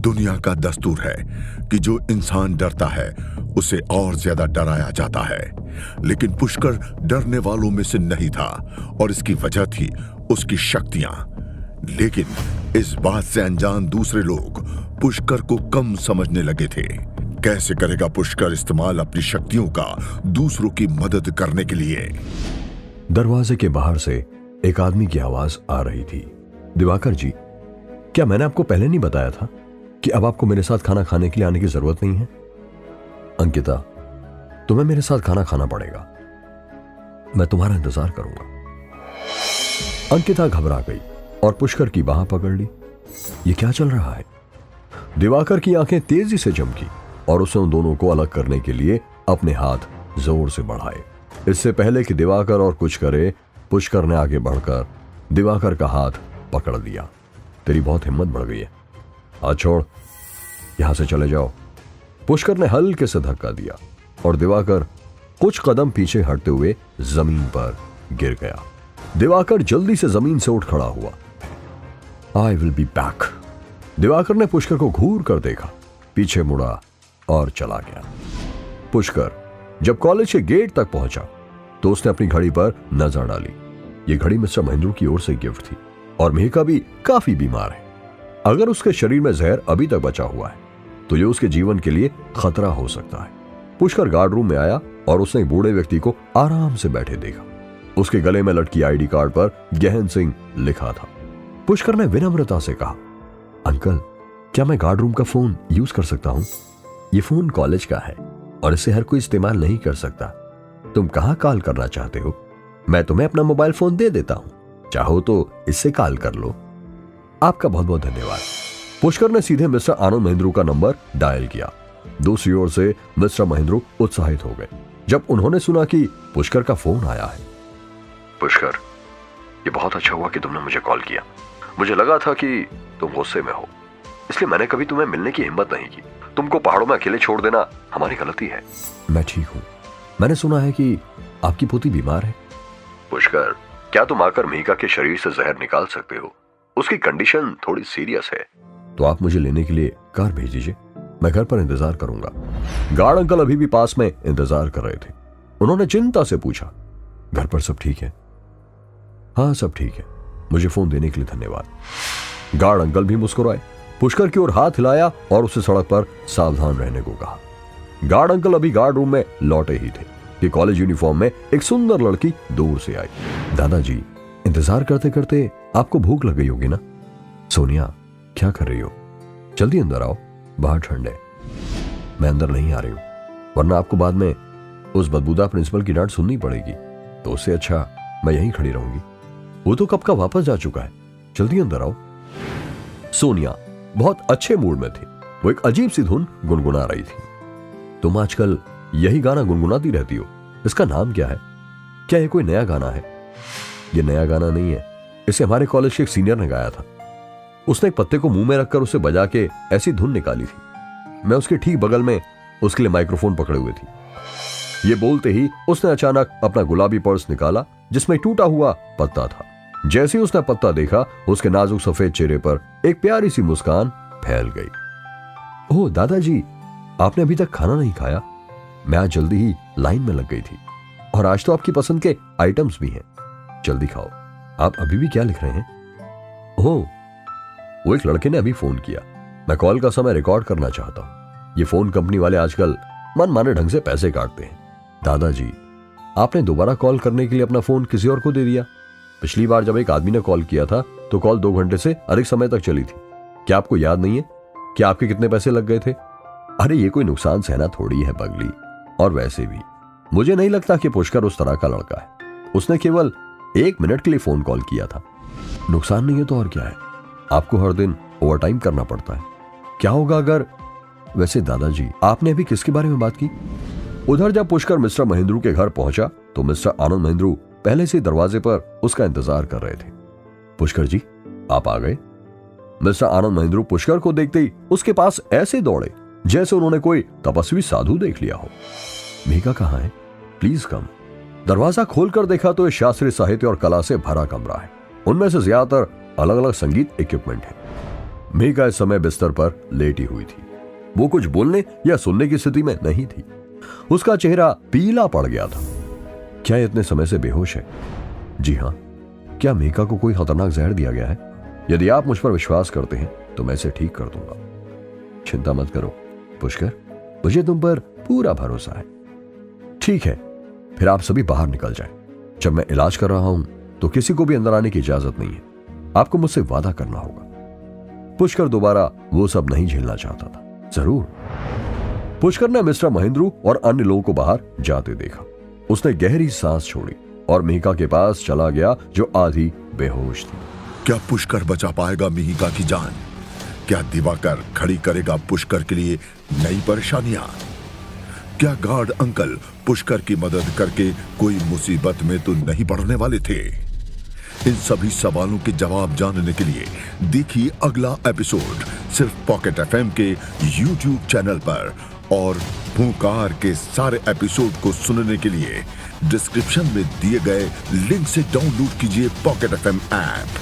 दुनिया का दस्तूर है कि जो इंसान डरता है उसे और ज्यादा डराया जाता है, लेकिन पुष्कर डरने वालों में से नहीं था और इसकी वजह थी उसकी शक्तियां। लेकिन इस बात से अनजान दूसरे लोग पुष्कर को कम समझने लगे थे। कैसे करेगा पुष्कर इस्तेमाल अपनी शक्तियों का दूसरों की मदद करने के लिए? दरवाजे के बाहर से एक आदमी की आवाज आ रही थी। दिवाकर जी, क्या मैंने आपको पहले नहीं बताया था कि अब आपको मेरे साथ खाना खाने के लिए आने की जरूरत नहीं है? अंकिता, तुम्हें मेरे साथ खाना खाना पड़ेगा। मैं तुम्हारा इंतजार करूंगा। अंकिता घबरा गई और पुष्कर की बाह पकड़ ली। ये क्या चल रहा है? दिवाकर की आंखें तेजी से चमकी और उसने उन दोनों को अलग करने के लिए अपने हाथ जोर से बढ़ाए। इससे पहले कि दिवाकर और कुछ करे, पुष्कर ने आगे बढ़कर दिवाकर का हाथ पकड़ लिया। तेरी बहुत हिम्मत बढ़ गई है, हाथ छोड़, यहां से चले जाओ। पुष्कर ने हल्के से धक्का दिया और दिवाकर कुछ कदम पीछे हटते हुए जमीन पर गिर गया। दिवाकर जल्दी से जमीन से उठ खड़ा हुआ। I will be back. Diwakar ने पुष्कर को घूर कर देखा, पीछे मुड़ा और चला गया। पुष्कर जब कॉलेज के गेट तक पहुंचा तो उसने अपनी घड़ी पर नजर डाली। यह घड़ी मिस्टर महेंद्र की ओर से गिफ्ट थी और मेहका भी काफी बीमार है। अगर उसके शरीर में जहर अभी तक बचा हुआ है तो यह उसके जीवन के लिए खतरा हो सकता है। पुष्कर गार्ड रूम में आया और उसने एक बूढ़े व्यक्ति को आराम से बैठे देखा। उसके गले में लटकी आईडी कार्ड पर गहन सिंह लिखा था। पुष्कर ने विनम्रता से कहा, अंकल, क्या मैं गार्ड रूम का फोन यूज कर सकता हूं? ये फोन कॉलेज का है और इसे हर कोई इस्तेमाल नहीं कर सकता। तुम कहां कॉल करना चाहते हो? मैं तुम्हें अपना मोबाइल फोन दे देता हूं, चाहो तो इससे कॉल कर लो। आपका बहुत बहुत धन्यवाद। पुष्कर ने सीधे मिस्टर आनंद महेंद्रू का नंबर डायल किया। दूसरी ओर से मिस्टर महेंद्रू उत्साहित हो गए जब उन्होंने सुना कि पुष्कर का फोन आया है। पुष्कर, ये बहुत अच्छा हुआ कि तुमने मुझे कॉल किया। मुझे लगा था कि तुम गुस्से में हो, इसलिए मैंने कभी तुम्हें मिलने की हिम्मत नहीं की। तुमको पहाड़ों में अकेले छोड़ देना हमारी गलती है। मैं ठीक हूं। मैंने सुना है कि आपकी पोती बीमार है। पुष्कर, क्या तुम आकर मेहका के शरीर से जहर निकाल सकते हो? उसकी कंडीशन थोड़ी सीरियस है। तो आप मुझे लेने के लिए कार भेज दीजिए, मैं घर पर इंतजार करूंगा। गार्ड अंकल अभी भी पास में इंतजार कर रहे थे। उन्होंने चिंता से पूछा, घर पर सब ठीक है? हाँ, सब ठीक है। मुझे फोन देने के लिए धन्यवाद। गार्ड अंकल भी मुस्कुराए, पुष्कर की ओर हाथ हिलाया और उसे सड़क पर सावधान रहने को कहा। गार्ड अंकल अभी गार्ड रूम में लौटे ही थे कि कॉलेज यूनिफॉर्म में एक सुंदर लड़की दूर से आई। दादाजी, इंतजार करते करते आपको भूख लग गई होगी ना? सोनिया, क्या कर रही हो? जल्दी अंदर आओ, बाहर ठंड है। मैं अंदर नहीं आ रही हूं, वरना आपको बाद में उस बदबूदार प्रिंसिपल की डांट सुननी पड़ेगी। तो उससे अच्छा मैं यहीं खड़ी रहूंगी। वो तो कब का वापस जा चुका है। जल्दी अंदर आओ। सोनिया बहुत अच्छे मूड में थी। वो एक अजीब सी धुन गुनगुना रही थी। तुम आजकल यही गाना गुनगुनाती रहती हो, इसका नाम क्या है? क्या ये कोई नया गाना है? ये नया गाना नहीं है, इसे हमारे कॉलेज के एक सीनियर ने गाया था। उसने एक पत्ते को मुंह में रखकर उसे बजा के ऐसी धुन निकाली थी। मैं उसके ठीक बगल में उसके लिए माइक्रोफोन पकड़े हुए थी। ये बोलते ही उसने अचानक अपना गुलाबी पर्स निकाला जिसमें टूटा हुआ पत्ता था। जैसे ही उसने पत्ता देखा, उसके नाजुक सफेद चेहरे पर एक प्यारी सी मुस्कान फैल गई। ओह दादाजी, आपने अभी तक खाना नहीं खाया? मैं आज जल्दी ही लाइन में लग गई थी और आज तो आपकी पसंद के आइटम्स भी हैं। जल्दी खाओ। आप अभी भी क्या लिख रहे हैं? ओह, वो एक लड़के ने अभी फोन किया। मैं कॉल का समय रिकॉर्ड करना चाहता हूं। ये फोन कंपनी वाले आजकल मनमाने ढंग से पैसे काटते हैं। दादाजी, आपने दोबारा कॉल करने के लिए अपना फोन किसी और को दे दिया। पिछली बार जब एक आदमी ने कॉल किया था तो कॉल 2 घंटे से अधिक समय तक चली थी। क्या आपको याद नहीं है कि आपके कितने पैसे लग गए थे? अरे ये कोई नुकसान सहना थोड़ी है पगली। और वैसे भी मुझे नहीं लगता कि पुष्कर उस तरह का लड़का है। उसने केवल 1 मिनट के लिए फोन कॉल किया था। नुकसान नहीं है तो और क्या है? आपको हर दिन ओवरटाइम करना पड़ता है। क्या होगा अगर... वैसे दादाजी, आपने अभी किसके बारे में बात की? उधर जब पुष्कर मिस्टर महेंद्रू के घर पहुंचा तो मिस्टर आनंद महेंद्रू पहले से दरवाजे पर उसका इंतजार कर रहे थे। पुष्कर जी, आप आ गए। मिस्टर आनंद महेंद्रू पुष्कर को देखते ही उसके पास ऐसे दौड़े जैसे उन्होंने कोई तपस्वी साधु देख लिया हो। मेघा कहाँ है? Please come. दरवाजा खोलकर देखा तो यह शास्त्रीय साहित्य और कला से भरा कमरा है। उनमें से ज्यादातर अलग अलग संगीत इक्विपमेंट है। मेघा इस समय बिस्तर पर लेटी हुई थी। वो कुछ बोलने या सुनने की स्थिति में नहीं थी। उसका चेहरा पीला पड़ गया था। क्या ये इतने समय से बेहोश है? जी हां, क्या मेघा को कोई खतरनाक जहर दिया गया है? यदि आप मुझ पर विश्वास करते हैं तो मैं इसे ठीक कर दूंगा। चिंता मत करो पुष्कर, मुझे तुम पर पूरा भरोसा है। ठीक है, फिर आप सभी बाहर निकल जाएं। जब मैं इलाज कर रहा हूं तो किसी को भी अंदर आने की इजाजत नहीं है। आपको मुझसे वादा करना होगा। पुष्कर दोबारा वो सब नहीं झेलना चाहता था। जरूर। पुष्कर ने मिस्टर महेंद्रू और अन्य लोगों को बाहर जाते देखा। उसने गहरी सांस छोड़ी और मेघा के पास चला गया जो आधी बेहोश थी। क्या पुष्कर बचा पाएगा मिहिका की जान? क्या दिवाकर खड़ी करेगा पुष्कर के लिए नई परेशानियां? क्या गार्ड अंकल पुष्कर की मदद करके कोई मुसीबत में तो नहीं पड़ने वाले थे? इन सभी सवालों के जवाब जानने के लिए देखिए अगला एपिसोड सिर्फ पॉकेट एफएम के यूट्यूब चैनल पर, और फूंकार के सारे एपिसोड को सुनने के लिए डिस्क्रिप्शन में दिए गए लिंक से डाउनलोड कीजिए पॉकेट एफएम ऐप।